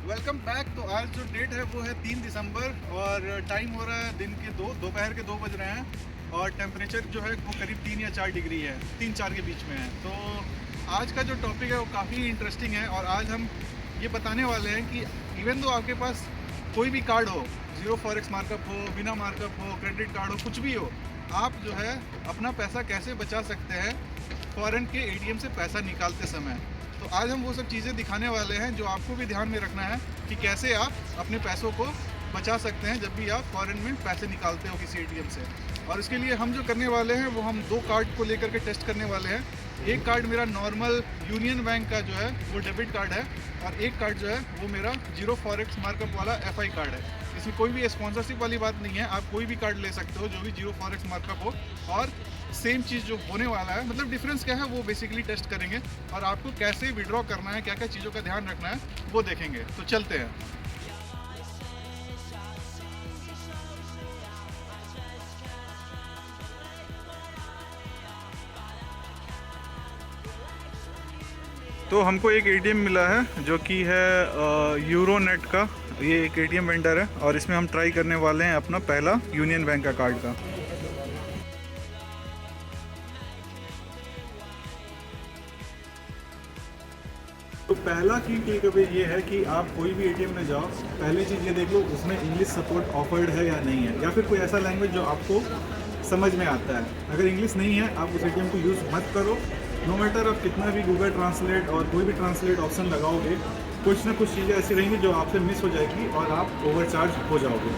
Welcome back. तो आज जो डेट है वो है 3 दिसंबर और टाइम हो रहा है दिन के दोपहर के 2 बज रहे हैं और टेम्परेचर जो है वो करीब 3 या 4 डिग्री है, 3-4 के बीच में है। तो आज का जो टॉपिक है वो काफ़ी इंटरेस्टिंग है और आज हम ये बताने वाले हैं कि इवन दो आपके पास कोई भी कार्ड हो, ज़ीरो फॉरेक्स मार्कअप हो, बिना मार्कअप हो, क्रेडिट कार्ड हो, कुछ भी हो, आप जो है अपना पैसा कैसे बचा सकते हैं फ़ॉरेन के एटीएम से पैसा निकालते समय। तो आज हम वो सब चीज़ें दिखाने वाले हैं जो आपको भी ध्यान में रखना है कि कैसे आप अपने पैसों को बचा सकते हैं जब भी आप फॉरेन में पैसे निकालते हो किसी एटीएम से। और इसके लिए हम जो करने वाले हैं वो हम 2 कार्ड को लेकर के टेस्ट करने वाले हैं। एक कार्ड मेरा नॉर्मल यूनियन बैंक का जो है वो डेबिट कार्ड है और एक कार्ड जो है वो मेरा जीरो फॉरेक्स मार्कअप वाला एफआई कार्ड है। इसमें कोई भी स्पॉन्सरशिप वाली बात नहीं है, आप कोई भी कार्ड ले सकते हो जो भी जीरो फॉरेक्स मार्कअप हो। और सेम चीज़ जो होने वाला है, मतलब डिफरेंस क्या है वो बेसिकली टेस्ट करेंगे और आपको कैसे विड्रॉ करना है, क्या क्या चीज़ों का ध्यान रखना है वो देखेंगे। तो चलते हैं। तो हमको एक एटीएम मिला है जो कि है यूरोनेट का। ये एक एटीएम वेंडर है और इसमें हम ट्राई करने वाले हैं अपना पहला यूनियन बैंक का कार्ड का। तो पहला की टेकअवे ये है कि आप कोई भी एटीएम में जाओ, पहली चीज़ ये देख लो उसमें इंग्लिश सपोर्ट ऑफर्ड है या नहीं है, या फिर कोई ऐसा लैंग्वेज जो आपको समझ में आता है। अगर इंग्लिश नहीं है आप उस एटीएम को यूज़ मत करो। नो मैटर आप कितना भी गूगल ट्रांसलेट और कोई भी ट्रांसलेट ऑप्शन लगाओगे, कुछ ना कुछ चीज़ें ऐसी रहेंगी जो आपसे मिस हो जाएगी और आप ओवरचार्ज हो जाओगे।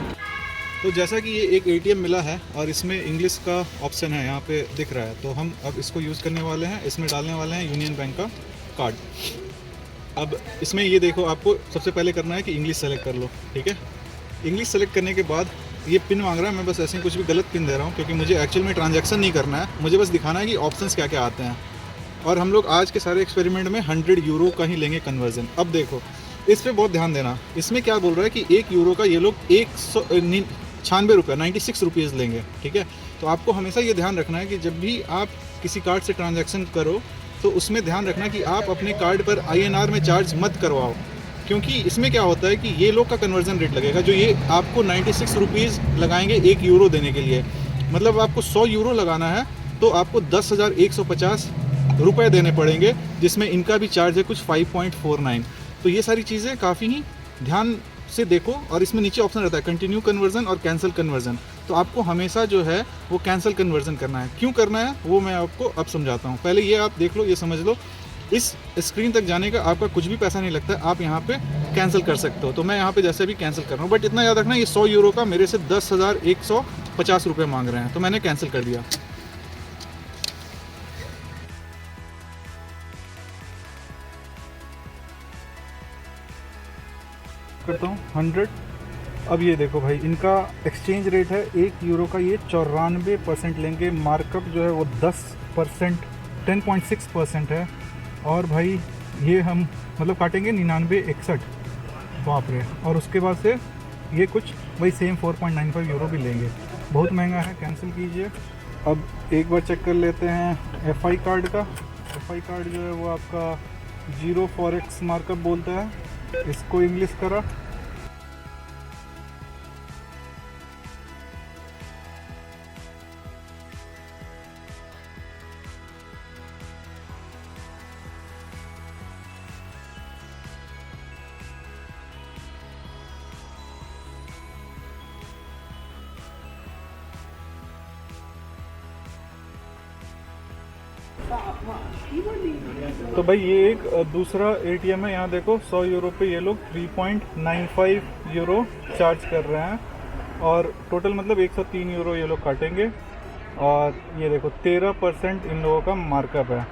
तो जैसा कि ये एक एटीएम मिला है और इसमें इंग्लिश का ऑप्शन है यहाँ पे दिख रहा है, तो हम अब इसको यूज़ करने वाले हैं। इसमें डालने वाले हैं यूनियन बैंक का कार्ड। अब इसमें ये देखो, आपको सबसे पहले करना है कि इंग्लिश सेलेक्ट कर लो, ठीक है। इंग्लिश सेलेक्ट करने के बाद ये पिन मांग रहा है। मैं बस ऐसे ही कुछ भी गलत पिन दे रहा हूँ क्योंकि मुझे एक्चुअल में ट्रांजैक्शन नहीं करना है, मुझे बस दिखाना है कि ऑप्शंस क्या क्या आते हैं। और हम लोग आज के सारे एक्सपेरिमेंट में 100 यूरो का ही लेंगे कन्वर्जन। अब देखो इस पर बहुत ध्यान देना। इसमें क्या बोल रहा है कि 1 यूरो का ये लोग 196 रुपये 96 रुपीज़ लेंगे, ठीक है। तो आपको हमेशा ये ध्यान रखना है कि जब भी आप किसी कार्ड से ट्रांजैक्शन करो तो उसमें ध्यान रखना कि आप अपने कार्ड पर आईएनआर में चार्ज मत करवाओ, क्योंकि इसमें क्या होता है कि ये लोग का कन्वर्जन रेट लगेगा जो ये आपको 96 रुपीज़ लगाएंगे 1 यूरो देने के लिए। मतलब आपको 100 यूरो लगाना है तो आपको 10,150 रुपये देने पड़ेंगे, जिसमें इनका भी चार्ज है कुछ 5.49। तो ये सारी चीज़ें काफ़ी ही ध्यान से देखो। और इसमें नीचे ऑप्शन रहता है कंटिन्यू कन्वर्जन और कैंसिल कन्वर्जन। तो आपको हमेशा जो है वो कैंसिल कन्वर्जन करना है। क्यों करना है वो मैं आपको अब समझाता हूँ। पहले ये आप देख लो, ये समझ लो, इस स्क्रीन तक जाने का आपका कुछ भी पैसा नहीं लगता, आप यहाँ पे कैंसिल कर सकते हो। तो मैं यहाँ पे जैसे भी कैंसिल कर रहा हूँ, बट इतना याद रखना ये 100 यूरो का मेरे से 10,150 रुपये मांग रहे हैं, तो मैंने कैंसिल कर दिया। करता हूँ 100। अब ये देखो भाई, इनका एक्सचेंज रेट है 1 यूरो का ये 94% लेंगे। मार्कअप जो है वो 10%, 10.6% है। और भाई ये हम मतलब काटेंगे 99.61, बाप रे। और उसके बाद से ये कुछ वही सेम 4.95 यूरो भी लेंगे। बहुत महंगा है, कैंसिल कीजिए। अब एक बार चेक कर लेते हैं एफआई कार्ड का। एफआई कार्ड जो है वो आपका जीरो फॉरेक्स मार्कअप बोलता है, इसको इंग्लिश करा। तो भाई ये एक दूसरा एटीएम है। यहाँ देखो 100 यूरो पे ये लोग 3.95 यूरो चार्ज कर रहे हैं और टोटल मतलब 103 यूरो ये लोग काटेंगे। और ये देखो 13% इन लोगों का मार्कअप है।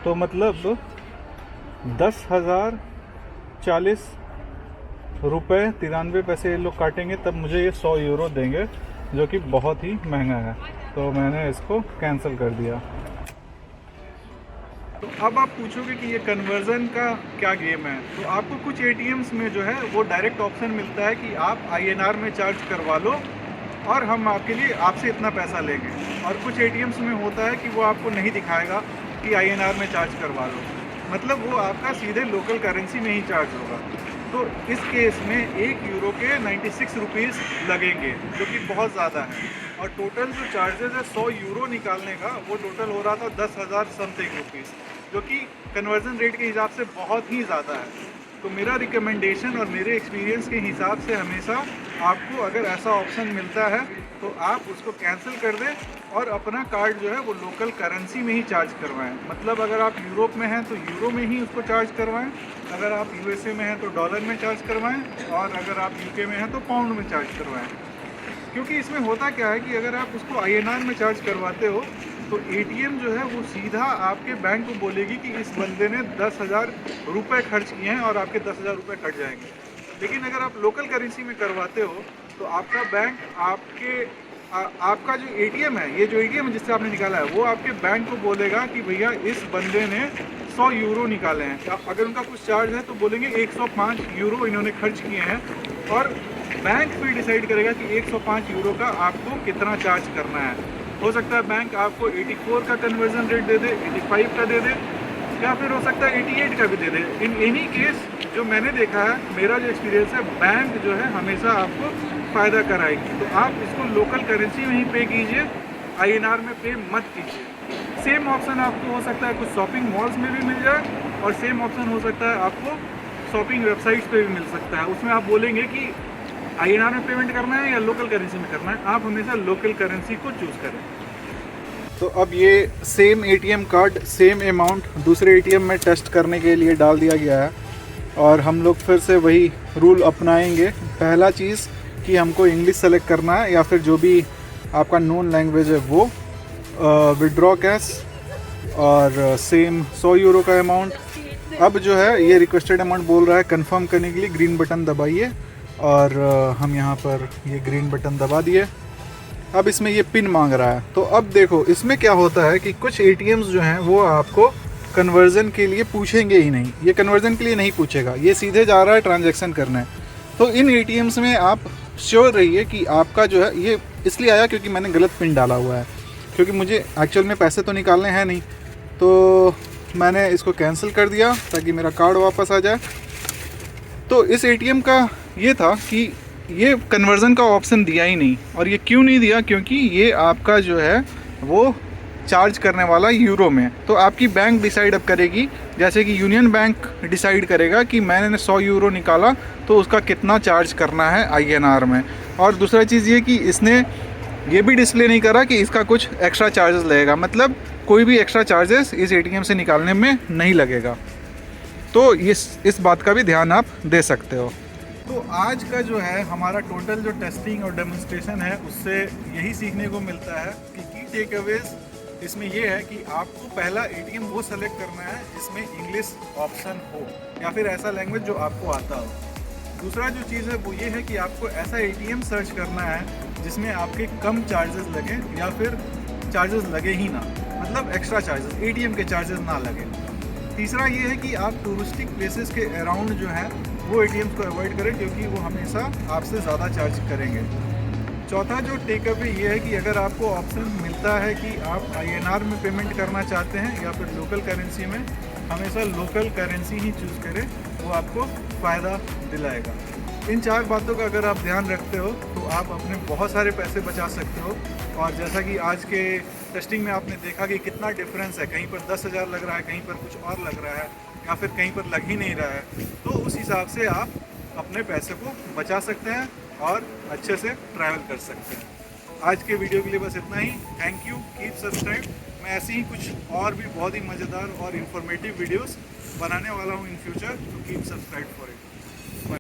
तो मतलब 10,040 रुपये 93 पैसे ये लोग काटेंगे, तब मुझे ये 100 यूरो देंगे, जो कि बहुत ही महंगा है। तो मैंने इसको कैंसिल कर दिया। तो अब आप पूछोगे कि ये कन्वर्ज़न का क्या गेम है। तो आपको कुछ एटीएम्स में जो है वो डायरेक्ट ऑप्शन मिलता है कि आप आईएनआर में चार्ज करवा लो और हम आपके लिए आपसे इतना पैसा लेंगे। और कुछ एटीएम्स में होता है कि वो आपको नहीं दिखाएगा कि आईएनआर में चार्ज करवा लो, मतलब वो आपका सीधे लोकल करेंसी में ही चार्ज होगा। तो इस केस में 1 यूरो के 96 रुपीज़ लगेंगे, जो कि बहुत ज़्यादा है। और टोटल जो चार्जेस है 100 यूरो निकालने का, वो टोटल हो रहा था 10,000 समथिंग रुपीज़, जो कि कन्वर्जन रेट के हिसाब से बहुत ही ज़्यादा है। तो मेरा रिकमेंडेशन और मेरे एक्सपीरियंस के हिसाब से हमेशा आपको अगर ऐसा ऑप्शन मिलता है तो आप उसको कैंसिल कर दें और अपना कार्ड जो है वो लोकल करेंसी में ही चार्ज करवाएं। मतलब अगर आप यूरोप में हैं तो यूरो में ही उसको चार्ज करवाएं, अगर आप यूएसए में हैं तो डॉलर में चार्ज करवाएं, और अगर आप यूके में हैं तो पाउंड में चार्ज करवाएं। क्योंकि इसमें होता क्या है कि अगर आप उसको INR में चार्ज करवाते हो तो ATM जो है वो सीधा आपके बैंक को बोलेगी कि इस बंदे ने 10,000 रुपये खर्च किए हैं और आपके 10,000 रुपये कट जाएंगे। लेकिन अगर आप लोकल करेंसी में करवाते हो तो आपका बैंक आपका जो ATM है, ये जो ATM है जिससे आपने निकाला है, वो आपके बैंक को बोलेगा कि भैया इस बंदे ने 100 यूरो निकाले हैं। अगर उनका कुछ चार्ज है तो बोलेंगे 105 यूरो इन्होंने खर्च किए हैं, और बैंक फिर डिसाइड करेगा कि 105 यूरो का आपको कितना चार्ज करना है। हो सकता है बैंक आपको 84 का कन्वर्जन रेट दे दे, 85 का दे दे, या फिर हो सकता है 88 का भी दे दे। इन एनी केस जो मैंने देखा है, मेरा जो एक्सपीरियंस है, बैंक जो है हमेशा आपको फ़ायदा कराएगी। तो आप इसको लोकल करेंसी में ही पे कीजिए, INR में पे मत कीजिए। सेम ऑप्शन आपको हो सकता है कुछ शॉपिंग मॉल्स में भी मिल जाए, और सेम ऑप्शन हो सकता है आपको शॉपिंग वेबसाइट्स पे भी मिल सकता है। उसमें आप बोलेंगे कि INR में पेमेंट करना है या लोकल करेंसी में करना है, आप हमेशा लोकल करेंसी को चूज़ करें। तो अब ये same ATM card same amount दूसरे ATM में टेस्ट करने के लिए डाल दिया गया है, और हम लोग फिर से वही रूल अपनाएंगे। पहला चीज़ कि हमको इंग्लिश सेलेक्ट करना है, या फिर जो भी आपका नोन लैंग्वेज है वो, विड्रॉ कैश, और सेम 100 यूरो का अमाउंट। अब जो है ये रिक्वेस्टेड अमाउंट बोल रहा है, कंफर्म करने के लिए ग्रीन बटन दबाइए, और हम यहाँ पर ये ग्रीन बटन दबा दिए। अब इसमें ये पिन मांग रहा है। तो अब देखो इसमें क्या होता है कि कुछ ATMs जो हैं वो आपको कन्वर्ज़न के लिए पूछेंगे ही नहीं, ये कन्वर्ज़न के लिए नहीं पूछेगा, ये सीधे जा रहा है ट्रांजैक्शन करने। तो इन ATMs में आप श्योर रहिए कि आपका जो है, ये इसलिए आया क्योंकि मैंने गलत पिन डाला हुआ है, क्योंकि मुझे एक्चुअल में पैसे तो निकालने हैं नहीं, तो मैंने इसको कैंसिल कर दिया ताकि मेरा कार्ड वापस आ जाए। तो इस ATM का ये था कि ये कन्वर्ज़न का ऑप्शन दिया ही नहीं। और ये क्यों नहीं दिया? क्योंकि ये आपका जो है वो चार्ज करने वाला यूरो में। तो आपकी बैंक डिसाइड अब करेगी, जैसे कि यूनियन बैंक डिसाइड करेगा कि मैंने 100 यूरो निकाला तो उसका कितना चार्ज करना है INR में। और दूसरा चीज़ ये कि इसने ये भी डिस्प्ले नहीं करा कि इसका कुछ एक्स्ट्रा चार्जेस लगेगा, मतलब कोई भी एक्स्ट्रा चार्जेस इस ATM से निकालने में नहीं लगेगा। तो इस बात का भी ध्यान आप दे सकते हो। तो आज का जो है हमारा टोटल जो टेस्टिंग और डेमोन्स्ट्रेशन है, उससे यही सीखने को मिलता है कि की टेक अवेज इसमें ये है कि आपको पहला ATM वो सेलेक्ट करना है जिसमें इंग्लिश ऑप्शन हो, या फिर ऐसा लैंग्वेज जो आपको आता हो। दूसरा जो चीज़ है वो ये है कि आपको ऐसा ATM सर्च करना है जिसमें आपके कम चार्जेस लगे, या फिर चार्जेस लगे ही ना, मतलब एक्स्ट्रा चार्जेस, ATM के चार्जेस ना लगे। तीसरा ये है कि आप टूरिस्टिक प्लेसेस के अराउंड जो है वो ATMs को अवॉइड करें, क्योंकि वो हमेशा आपसे ज़्यादा चार्ज करेंगे। चौथा जो टेक अवे ये है कि अगर आपको ऑप्शन मिलता है कि आप INR में पेमेंट करना चाहते हैं या फिर लोकल करेंसी में, हमेशा लोकल करेंसी ही चूज़ करें, वो आपको फ़ायदा दिलाएगा। इन 4 बातों का अगर आप ध्यान रखते हो तो आप अपने बहुत सारे पैसे बचा सकते हो। और जैसा कि आज के टेस्टिंग में आपने देखा कि कितना डिफरेंस है, कहीं पर 10,000 लग रहा है, कहीं पर कुछ और लग रहा है, या फिर कहीं पर लग ही नहीं रहा है। तो उस हिसाब से आप अपने पैसे को बचा सकते हैं और अच्छे से ट्रैवल कर सकते हैं। आज के वीडियो के लिए बस इतना ही। Thank you, keep subscribe. मैं ऐसे ही कुछ और भी बहुत ही मज़ेदार और इन्फॉर्मेटिव वीडियोस बनाने वाला हूँ इन फ्यूचर, तो कीप सब्सक्राइब फॉर इट।